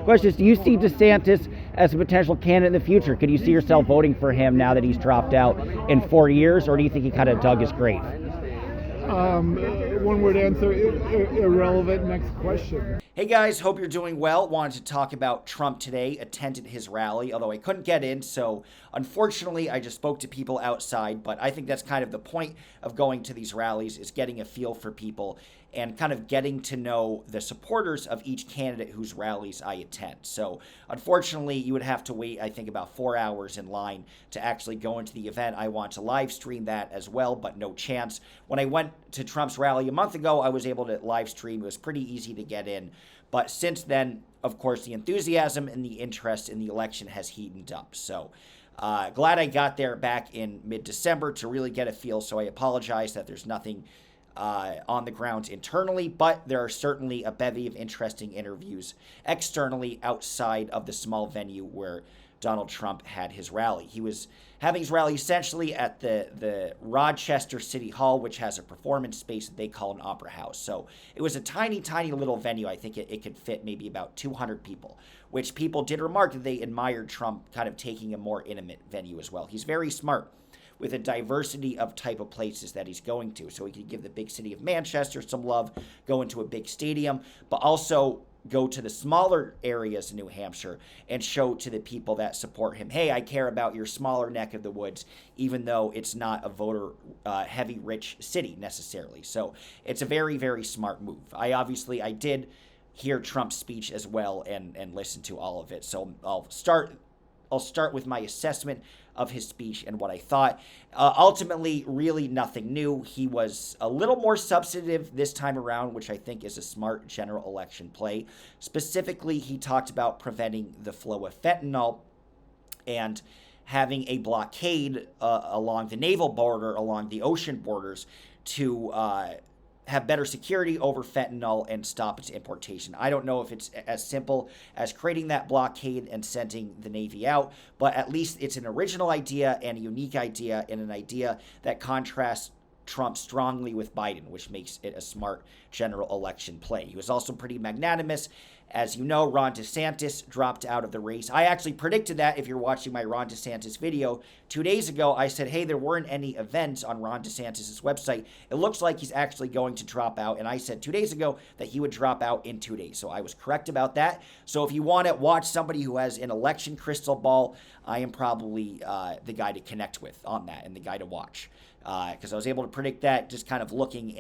Question is, do you see DeSantis as a potential candidate in the future? Could you see yourself voting for him now that he's dropped out in 4 years, or do you think he kind of dug his grave? One word answer, irrelevant. Next question. Hey guys, hope you're doing well. Wanted to talk about Trump today. Attended his rally, although I couldn't get in, so unfortunately I just spoke to people outside, but I think that's kind of the point of going to these rallies, is getting a feel for people and kind of getting to know the supporters of each candidate whose rallies I attend. So unfortunately, you would have to wait, I think, about 4 hours in line to actually go into the event. I want to live stream that as well, but no chance. When I went to Trump's rally a month ago, I was able to live stream. It was pretty easy to get in. But since then, of course, the enthusiasm and the interest in the election has heated up. So glad I got there back in mid-December to really get a feel. So I apologize that there's nothing on the ground internally, but there are certainly a bevy of interesting interviews externally outside of the small venue where Donald Trump had his rally. He was having his rally essentially at the Rochester City Hall, which has a performance space that they call an opera house. So it was a tiny, tiny little venue. I think it could fit maybe about 200 people, which people did remark that they admired Trump kind of taking a more intimate venue as well. He's very smart with a diversity of type of places that he's going to. So he could give the big city of Manchester some love, go into a big stadium, but also go to the smaller areas in New Hampshire and show to the people that support him, hey, I care about your smaller neck of the woods, even though it's not a voter heavy rich city necessarily. So it's a very, very smart move. I did hear Trump's speech as well and listen to all of it. So I'll start with my assessment of his speech and what I thought. Ultimately, really nothing new. He was a little more substantive this time around, which I think is a smart general election play. Specifically, he talked about preventing the flow of fentanyl and having a blockade along the naval border, along the ocean borders, to have better security over fentanyl and stop its importation. I don't know if it's as simple as creating that blockade and sending the Navy out, but at least it's an original idea and a unique idea, and an idea that contrasts Trump strongly with Biden, which makes it a smart general election play. He was also pretty magnanimous. As you know, Ron DeSantis dropped out of the race. I actually predicted that. If you're watching my Ron DeSantis video 2 days ago, I said, hey, there weren't any events on Ron DeSantis' website. It looks like he's actually going to drop out. And I said 2 days ago that he would drop out in 2 days. So I was correct about that. So if you want to watch somebody who has an election crystal ball, I am probably the guy to connect with on that and the guy to watch. Because I was able to predict that just kind of looking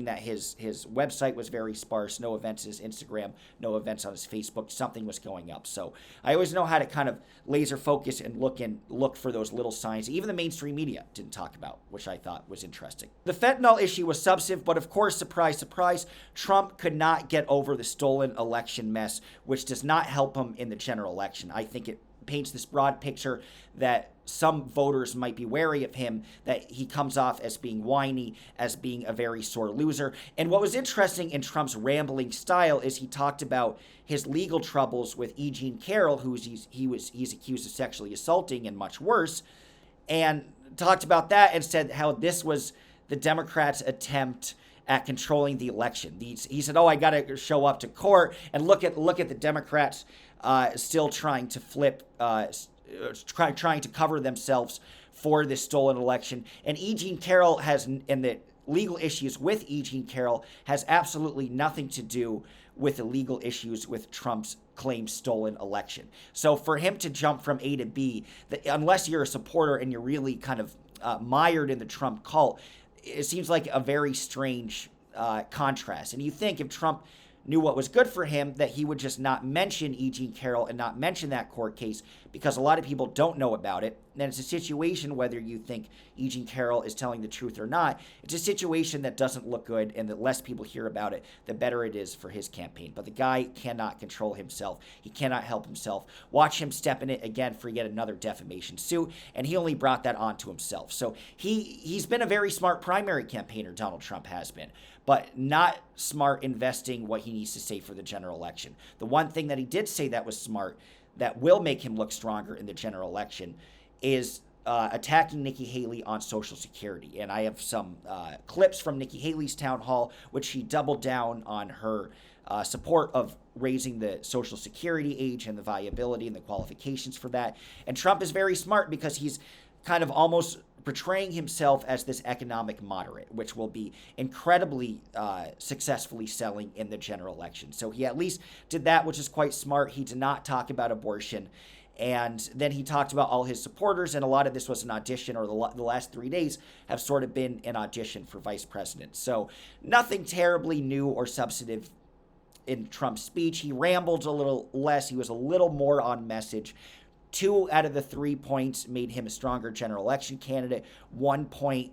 that his website was very sparse, no events on his Instagram, no events on his Facebook, something was going up. So I always know how to kind of laser focus and look for those little signs. Even the mainstream media didn't talk about, which I thought was interesting. The fentanyl issue was substantive, but of course, surprise, surprise, Trump could not get over the stolen election mess, which does not help him in the general election. I think it paints this broad picture that some voters might be wary of him, that he comes off as being whiny, as being a very sore loser. And what was interesting in Trump's rambling style is he talked about his legal troubles with E. Jean Carroll, who he's accused of sexually assaulting and much worse, and talked about that and said how this was the Democrats' attempt at controlling the election. He said, I got to show up to court and look at the Democrats still trying to trying to cover themselves for this stolen election. And E. Jean Carroll and the legal issues with E. Jean Carroll has absolutely nothing to do with the legal issues with Trump's claimed stolen election. So for him to jump from A to B, unless you're a supporter and you're really kind of mired in the Trump cult, it seems like a very strange contrast. And you think if Trump knew what was good for him, that he would just not mention E. Jean Carroll and not mention that court case, because a lot of people don't know about it. And it's a situation, whether you think E. Jean Carroll is telling the truth or not, it's a situation that doesn't look good, and the less people hear about it, the better it is for his campaign. But the guy cannot control himself. He cannot help himself. Watch him step in it again for yet another defamation suit, and he only brought that onto himself. So he's been a very smart primary campaigner, Donald Trump has been, but not smart investing what he needs to say for the general election. The one thing that he did say that was smart, that will make him look stronger in the general election, is attacking Nikki Haley on Social Security. And I have some clips from Nikki Haley's town hall, which she doubled down on her support of raising the Social Security age and the viability and the qualifications for that. And Trump is very smart because he's kind of almost portraying himself as this economic moderate, which will be incredibly successfully selling in the general election. So he at least did that, which is quite smart. He did not talk about abortion. And then he talked about all his supporters, and a lot of this was an audition, or the last 3 days have sort of been an audition for vice president. So nothing terribly new or substantive in Trump's speech. He rambled a little less. He was a little more on message. 2 out of the 3 points made him a stronger general election candidate. 1 point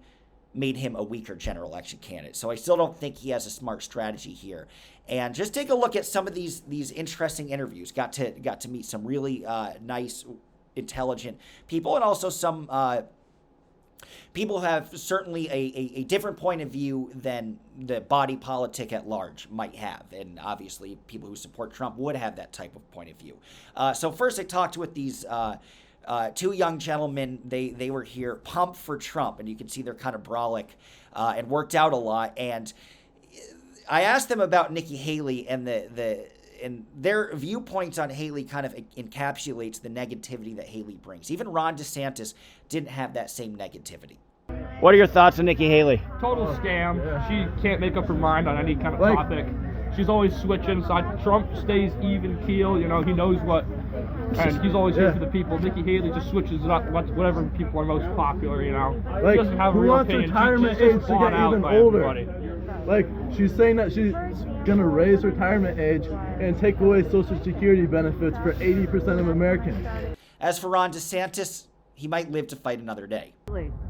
made him a weaker general election candidate. So I still don't think he has a smart strategy here. And just take a look at some of these interesting interviews. Got to meet some really nice, intelligent people, and also some people who have certainly a different point of view than the body politic at large might have. And obviously, people who support Trump would have that type of point of view. So first, I talked with these 2 young gentlemen. They were here pumped for Trump, and you can see they're kind of brolic and worked out a lot. And I asked them about Nikki Haley, and and their viewpoints on Haley kind of encapsulates the negativity that Haley brings. Even Ron DeSantis didn't have that same negativity. What are your thoughts on Nikki Haley? Total scam. She can't make up her mind on any kind of topic. She's always switching. So Trump stays even keel. You know, he knows what, and he's always here for the people. Nikki Haley just switches it up, whatever people are most popular. You know, Like, she doesn't have a who real wants opinion. retirement She's age just to bought get out even by older? everybody. Like, she's saying that she's gonna raise retirement age and take away Social Security benefits for 80% of Americans. As for Ron DeSantis, he might live to fight another day.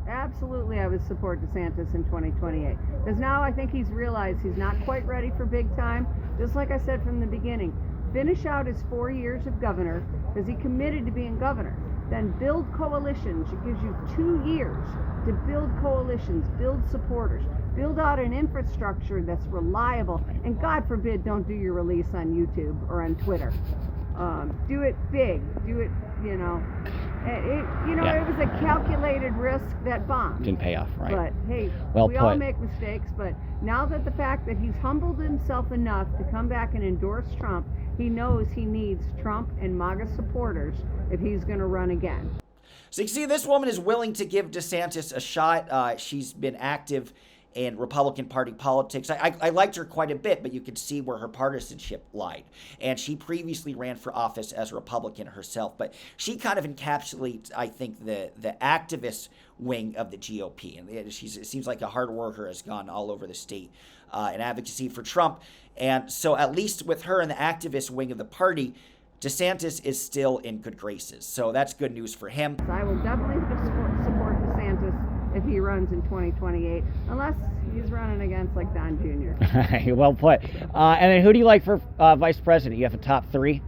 Absolutely, I would support DeSantis in 2028. Because now I think he's realized he's not quite ready for big time. Just like I said from the beginning, finish out his 4 years of governor, because he committed to being governor. Then build coalitions. It gives you 2 years to build coalitions, build supporters, build out an infrastructure that's reliable, and God forbid, don't do your release on YouTube or on Twitter. Do it big. Do it, you know. It was a calculated risk that bombed. Didn't pay off, right? But hey, Well we all put. make mistakes. But now that the fact that he's humbled himself enough to come back and endorse Trump, he knows he needs Trump and MAGA supporters if he's going to run again. So you can see this woman is willing to give DeSantis a shot. She's been active in Republican Party politics. I liked her quite a bit, but you could see where her partisanship lied. And she previously ran for office as a Republican herself, but she kind of encapsulates, I think, the activist wing of the GOP. And it seems like a hard worker, has gone all over the state in advocacy for Trump. And so at least with her in the activist wing of the party, DeSantis is still in good graces. So that's good news for him. So I will definitely support DeSantis if he runs in 2028, unless he's running against like Don Jr. Well put. And then who do you like for vice president? You have a top 3?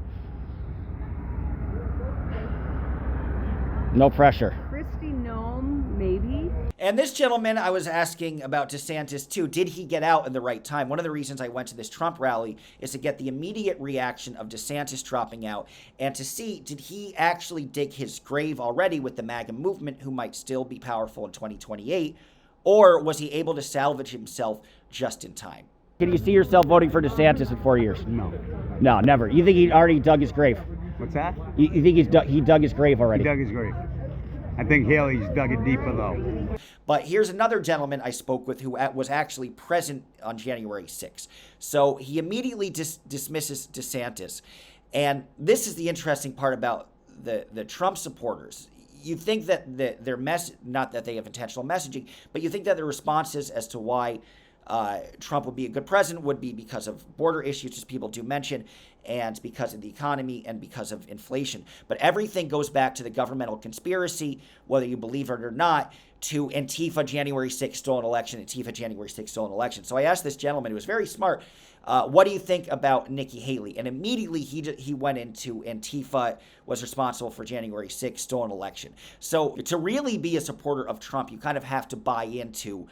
No pressure. Kristi Noem, maybe. And this gentleman, I was asking about DeSantis too. Did he get out in the right time? One of the reasons I went to this Trump rally is to get the immediate reaction of DeSantis dropping out and to see, did he actually dig his grave already with the MAGA movement, who might still be powerful in 2028, or was he able to salvage himself just in time? Can you see yourself voting for DeSantis in 4 years? No. No, never. You think he already dug his grave? What's that? You think he dug his grave already? He dug his grave. I think Haley's dug it deeper, though. But here's another gentleman I spoke with who was actually present on January 6th. So he immediately dismisses DeSantis. And this is the interesting part about the Trump supporters. You think that their not that they have intentional messaging, but you think that their responses as to why Trump would be a good president would be because of border issues, as people do mention, and because of the economy and because of inflation. But everything goes back to the governmental conspiracy, whether you believe it or not, to Antifa January 6th stolen election, Antifa January 6th stolen election. So I asked this gentleman, who was very smart, what do you think about Nikki Haley? And immediately he went into Antifa was responsible for January 6th stolen election. So to really be a supporter of Trump, you kind of have to buy into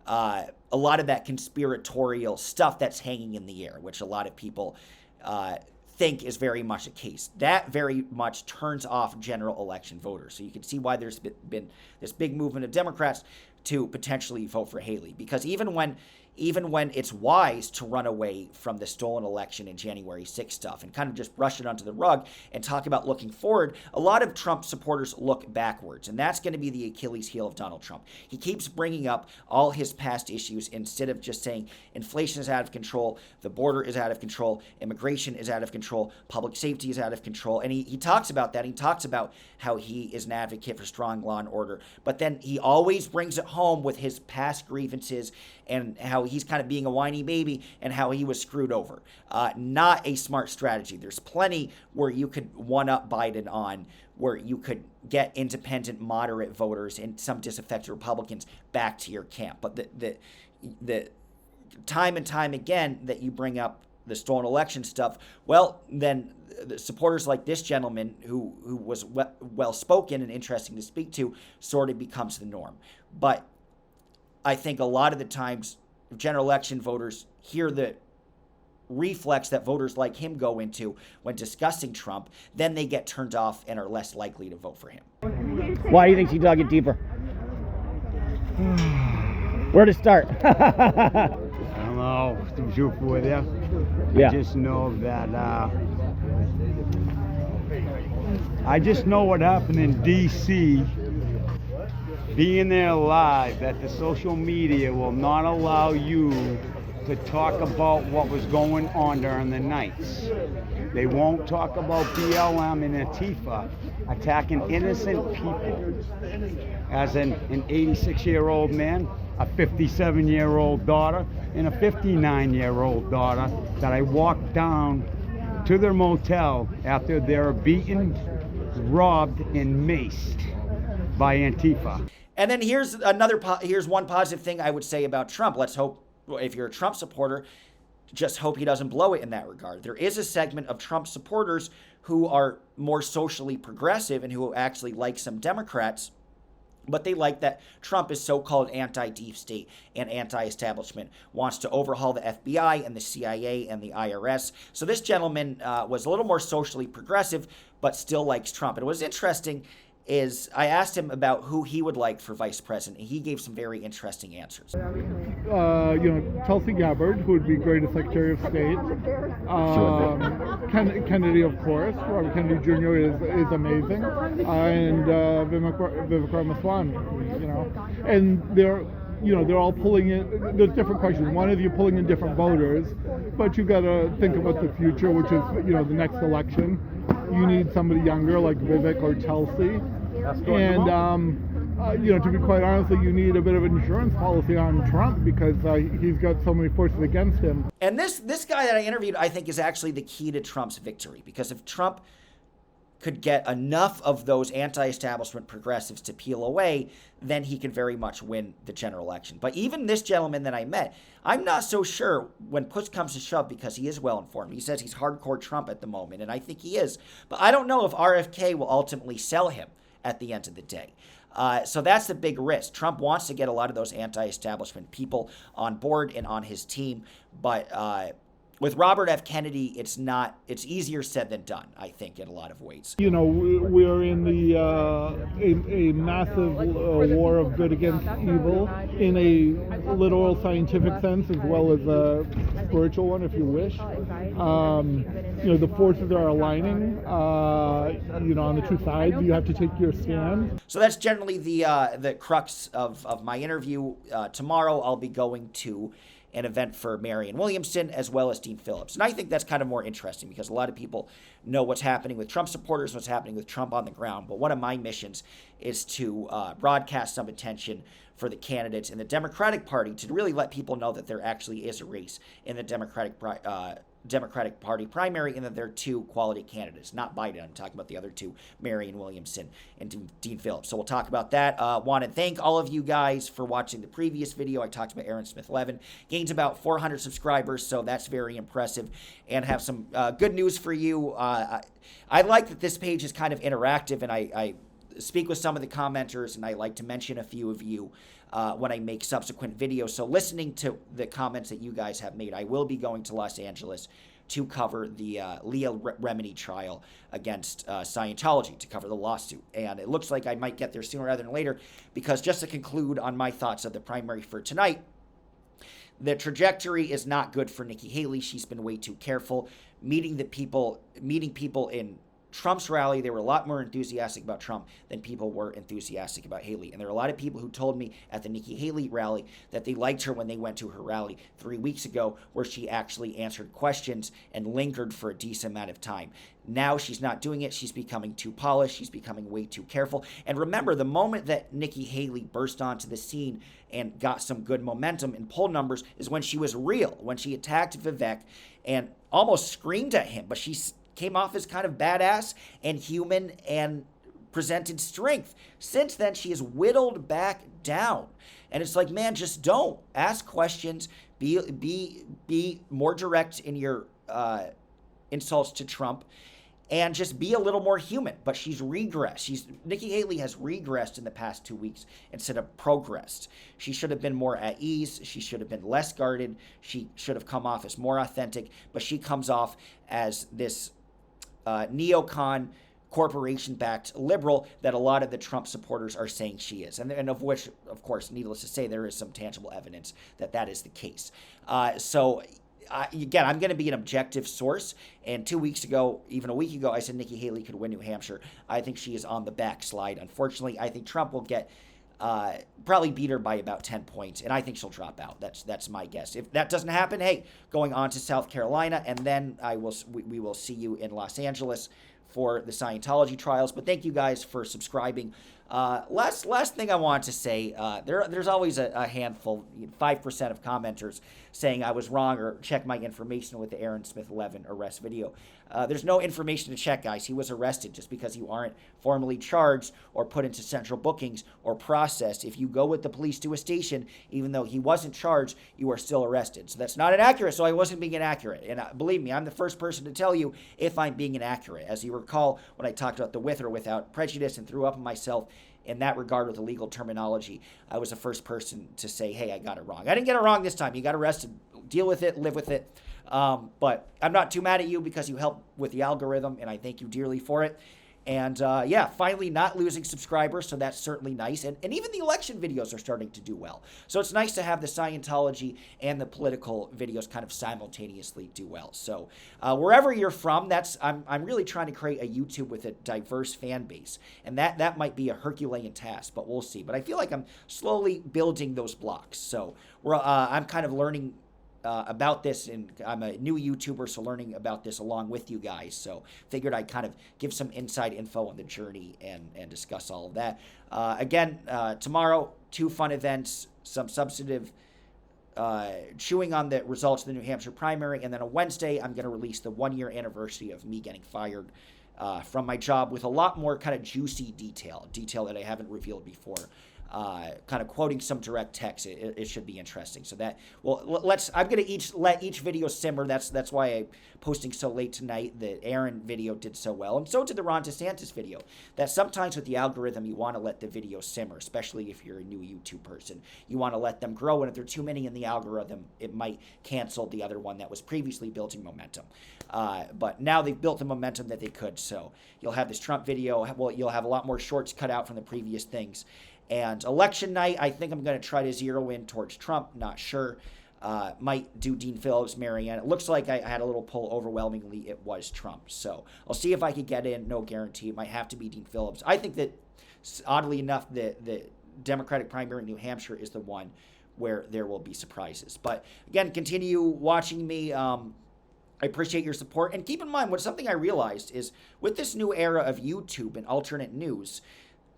a lot of that conspiratorial stuff that's hanging in the air, which a lot of people think is very much the case. That very much turns off general election voters. So you can see why there's been this big movement of Democrats to potentially vote for Haley. Because even when even when it's wise to run away from the stolen election and January 6th stuff and kind of just brush it under the rug and talk about looking forward, a lot of Trump supporters look backwards, and that's going to be the Achilles heel of Donald Trump. He keeps bringing up all his past issues instead of just saying inflation is out of control, the border is out of control, immigration is out of control, public safety is out of control, and he talks about that. He talks about how he is an advocate for strong law and order, but then he always brings it home with his past grievances and how he's kind of being a whiny baby and how he was screwed over. Not a smart strategy. There's plenty where you could one-up Biden on, where you could get independent, moderate voters and some disaffected Republicans back to your camp. But the time and time again that you bring up the stolen election stuff, well, then the supporters like this gentleman, who was well-spoken and interesting to speak to, sort of becomes the norm. But I think a lot of the times general election voters hear the reflex that voters like him go into when discussing Trump, then they get turned off and are less likely to vote for him. Why do you think she dug it deeper? Where to start? I don't know. To shoot for there. Yeah. I just know that. I just know what happened in D.C. Being there live, that the social media will not allow you to talk about what was going on during the nights. They won't talk about BLM and Antifa attacking innocent people. As an 86-year-old man, a 57-year-old daughter, and a 59-year-old daughter that I walked down to their motel after they're beaten, robbed, and maced by Antifa. And then here's one positive thing I would say about Trump. Let's hope, if you're a Trump supporter, just hope he doesn't blow it in that regard. There is a segment of Trump supporters who are more socially progressive and who actually like some Democrats, but they like that Trump is so-called anti-deep state and anti-establishment, wants to overhaul the FBI and the CIA and the IRS. So this gentleman was a little more socially progressive, but still likes Trump. And what was interesting is I asked him about who he would like for vice president, and he gave some very interesting answers. Tulsi Gabbard, who would be great as Secretary of State. Kennedy, of course. Robert Kennedy Jr. is amazing, and Vivek Ramaswamy. And they're all pulling in. There's different questions. One is you're pulling in different voters, but you got to think about the future, which is the next election. You need somebody younger like Vivek or Tulsi. And, to be quite honest, you need a bit of an insurance policy on Trump because he's got so many forces against him. And this guy that I interviewed, I think, is actually the key to Trump's victory, because if Trump could get enough of those anti-establishment progressives to peel away, then he could very much win the general election. But even this gentleman that I met, I'm not so sure when push comes to shove, because he is well informed. He says he's hardcore Trump at the moment, and I think he is. But I don't know if RFK will ultimately sell him at the end of the day. So that's the big risk. Trump wants to get a lot of those anti-establishment people on board and on his team, but with Robert F. Kennedy, it's easier said than done, I think, in a lot of ways. We're in a massive war of good against evil in a literal scientific sense as well as a spiritual one, if you wish. The forces are aligning, on the two sides. You have to take your stand. So that's generally the crux of my interview. Tomorrow I'll be going to an event for Marianne Williamson as well as Dean Phillips. And I think that's kind of more interesting because a lot of people know what's happening with Trump supporters, what's happening with Trump on the ground. But one of my missions is to broadcast some attention for the candidates in the Democratic Party to really let people know that there actually is a race in the Democratic Party primary and that there are two quality candidates, not Biden. I'm talking about the other two, Marianne Williamson and Dean Phillips. So we'll talk about that. Want to thank all of you guys for watching the previous video. I talked about Aaron Smith-Levin. Gained about 400 subscribers, so that's very impressive. And have some good news for you. I like that this page is kind of interactive, and I speak with some of the commenters, and I like to mention a few of you when I make subsequent videos. So listening to the comments that you guys have made, I will be going to Los Angeles to cover the Leah Remini trial against Scientology, to cover the lawsuit. And it looks like I might get there sooner rather than later, because just to conclude on my thoughts of the primary for tonight, the trajectory is not good for Nikki Haley. She's been way too careful. Meeting people in Trump's rally, they were a lot more enthusiastic about Trump than people were enthusiastic about Haley. And there are a lot of people who told me at the Nikki Haley rally that they liked her when they went to her rally 3 weeks ago, where she actually answered questions and lingered for a decent amount of time. Now she's not doing it. She's becoming too polished. She's becoming way too careful. And remember, the moment that Nikki Haley burst onto the scene and got some good momentum in poll numbers is when she was real, when she attacked Vivek and almost screamed at him. But she came off as kind of badass and human and presented strength. Since then, she has whittled back down. And it's like, man, just don't. Ask questions. Be more direct in your insults to Trump. And just be a little more human. But she's regressed. Nikki Haley has regressed in the past 2 weeks instead of progressed. She should have been more at ease. She should have been less guarded. She should have come off as more authentic. But she comes off as this neocon, corporation-backed liberal that a lot of the Trump supporters are saying she is. And of which, of course, needless to say, there is some tangible evidence that that is the case. Again, I'm going to be an objective source. And 2 weeks ago, even a week ago, I said Nikki Haley could win New Hampshire. I think she is on the backslide. Unfortunately, I think Trump will get probably beat her by about 10 points, and I think she'll drop out. That's my guess. If that doesn't happen, hey, going on to South Carolina, and then we will see you in Los Angeles for the Scientology trials. But thank you guys for subscribing. Last thing I want to say, there's always a handful, 5% of commenters saying I was wrong or check my information with the Aaron Smith 11 arrest video. There's no information to check, guys. He was arrested. Just because you aren't formally charged or put into central bookings or processed, if you go with the police to a station, even though he wasn't charged, you are still arrested. So that's not inaccurate, so I wasn't being inaccurate. And believe me, I'm the first person to tell you if I'm being inaccurate. As you recall, when I talked about the with or without prejudice and threw up on myself in that regard with the legal terminology, I was the first person to say, hey, I got it wrong. I didn't get it wrong this time. You got arrested. Deal with it. Live with it. But I'm not too mad at you because you helped with the algorithm, and I thank you dearly for it. And finally not losing subscribers, so that's certainly nice. And even the election videos are starting to do well. So it's nice to have the Scientology and the political videos kind of simultaneously do well. So wherever you're from, I'm really trying to create a YouTube with a diverse fan base. And that might be a Herculean task, but we'll see. But I feel like I'm slowly building those blocks. So I'm kind of learning about this, and I'm a new YouTuber, so learning about this along with you guys. So figured I'd kind of give some inside info on the journey and discuss all of that. Again, tomorrow, 2 fun events, some substantive chewing on the results of the New Hampshire primary, and then on Wednesday, I'm going to release the 1-year anniversary of me getting fired from my job with a lot more kind of juicy detail that I haven't revealed before. Kind of quoting some direct text. It should be interesting. So I'm going to let each video simmer. That's why I'm posting so late tonight. The Aaron video did so well, and so did the Ron DeSantis video. That sometimes with the algorithm, you want to let the video simmer, especially if you're a new YouTube person. You want to let them grow, and if there are too many in the algorithm, it might cancel the other one that was previously building momentum. But now they've built the momentum that they could, so you'll have this Trump video. Well, you'll have a lot more shorts cut out from the previous things. And election night, I think I'm going to try to zero in towards Trump. Not sure. Might do Dean Phillips, Marianne. It looks like I had a little poll. Overwhelmingly, it was Trump. So I'll see if I could get in. No guarantee. It might have to be Dean Phillips. I think that, oddly enough, the Democratic primary in New Hampshire is the one where there will be surprises. But again, continue watching me. I appreciate your support. And keep in mind, something I realized is with this new era of YouTube and alternate news,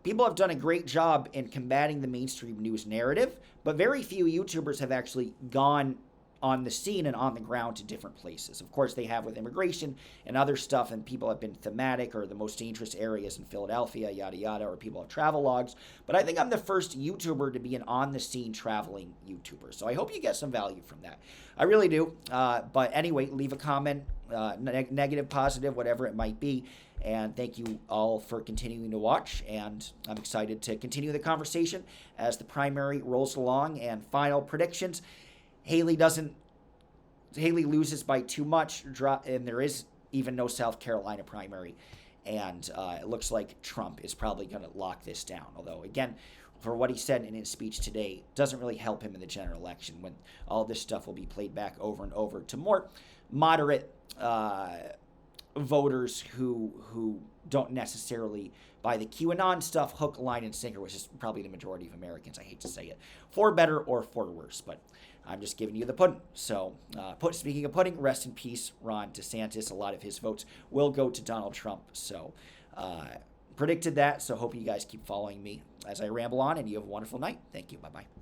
people have done a great job in combating the mainstream news narrative, but very few YouTubers have actually gone on the scene and on the ground to different places. Of course, they have with immigration and other stuff, and people have been thematic or the most dangerous areas in Philadelphia, yada, yada, or people have travel logs. But I think I'm the first YouTuber to be an on-the-scene traveling YouTuber. So I hope you get some value from that. I really do. But anyway, leave a comment, negative, positive, whatever it might be. And thank you all for continuing to watch, and I'm excited to continue the conversation as the primary rolls along. And final predictions, Haley loses by too much, and there is even no South Carolina primary, and it looks like Trump is probably going to lock this down. Although, again, for what he said in his speech today doesn't really help him in the general election, when all this stuff will be played back over and over to more moderate voters who don't necessarily buy the QAnon stuff hook, line, and sinker, which is probably the majority of Americans. I hate to say it, for better or for worse, but I'm just giving you the pudding. So, speaking of pudding, rest in peace, Ron DeSantis. A lot of his votes will go to Donald Trump. So, predicted that. So, hope you guys keep following me as I ramble on, and you have a wonderful night. Thank you. Bye-bye.